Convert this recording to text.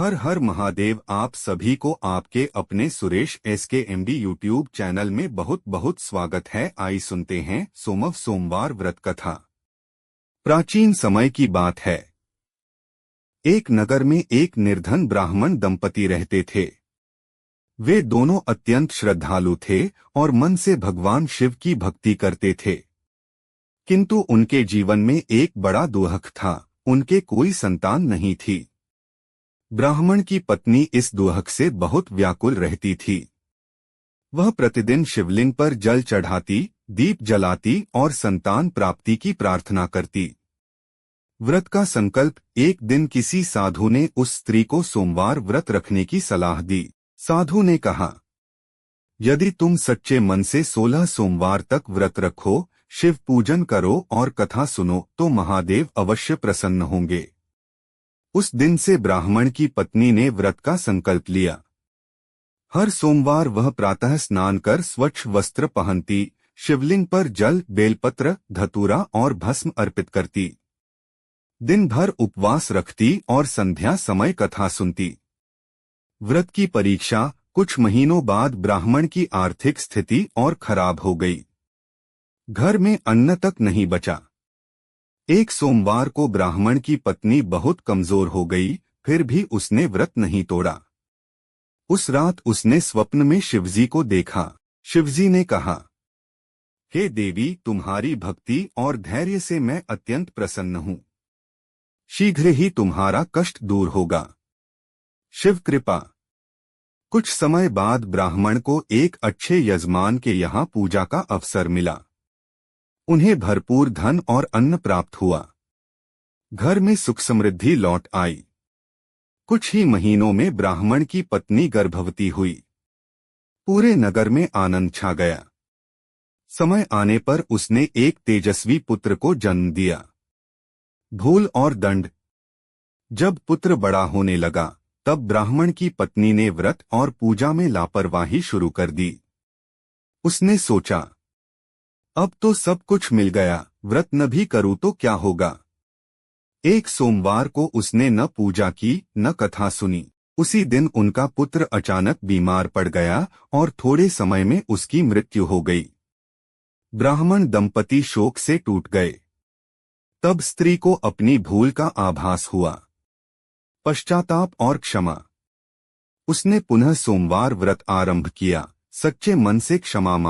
हर हर महादेव। आप सभी को आपके अपने Suresh SK MD YouTube channel में बहुत बहुत स्वागत है। आई सुनते हैं सोमवार व्रत कथा। प्राचीन समय की बात है। एक नगर में एक निर्धन ब्राह्मण दंपति रहते थे। वे दोनों अत्यंत श्रद्धालु थे और मन से भगवान शिव की भक्ति करते थे। किंतु उनके जीवन में एक बड़ा दुख था, उनके कोई संतान नहीं थी। ब्राह्मण की पत्नी इस दुख से बहुत व्याकुल रहती थी। वह प्रतिदिन शिवलिंग पर जल चढ़ाती, दीप जलाती और संतान प्राप्ति की प्रार्थना करती। व्रत का संकल्प एक दिन किसी साधु ने उस स्त्री को सोमवार व्रत रखने की सलाह दी। साधु ने कहा, यदि तुम सच्चे मन से 16 सोमवार तक व्रत रखो, शिव पूजन करो और कथा सुनो तो महादेव अवश्य प्रसन्न होंगे। उस दिन से ब्राह्मण की पत्नी ने व्रत का संकल्प लिया। हर सोमवार वह प्रातः स्नान कर स्वच्छ वस्त्र पहनती, शिवलिंग पर जल, बेलपत्र, धतूरा और भस्म अर्पित करती। दिन भर उपवास रखती और संध्या समय कथा सुनती। व्रत की परीक्षा। कुछ महीनों बाद ब्राह्मण की आर्थिक स्थिति और खराब हो गई। घर में अन्न तक नहीं बचा। एक सोमवार को ब्राह्मण की पत्नी बहुत कमजोर हो गई, फिर भी उसने व्रत नहीं तोड़ा। उस रात उसने स्वप्न में शिवजी को देखा। शिवजी ने कहा, हे देवी, तुम्हारी भक्ति और धैर्य से मैं अत्यंत प्रसन्न हूँ। शीघ्र ही तुम्हारा कष्ट दूर होगा। शिव कृपा। कुछ समय बाद ब्राह्मण को एक अच्छे यजमान के यहाँ पूजा का अवसर मिला। उन्हें भरपूर धन और अन्न प्राप्त हुआ। घर में सुख समृद्धि लौट आई। कुछ ही महीनों में ब्राह्मण की पत्नी गर्भवती हुई। पूरे नगर में आनंद छा गया। समय आने पर उसने एक तेजस्वी पुत्र को जन्म दिया। भूल और दंड। जब पुत्र बड़ा होने लगा, तब ब्राह्मण की पत्नी ने व्रत और पूजा में लापरवाही शुरू कर दी। उसने सोचा, अब तो सब कुछ मिल गया, व्रत न भी करूं तो क्या होगा। एक सोमवार को उसने न पूजा की, न कथा सुनी। उसी दिन उनका पुत्र अचानक बीमार पड़ गया और थोड़े समय में उसकी मृत्यु हो गई। ब्राह्मण दंपति शोक से टूट गए। तब स्त्री को अपनी भूल का आभास हुआ। पश्चाताप और क्षमा। उसने पुनः सोमवार व्रत आरंभ किया, सच्चे मन से क्षमा मांगी।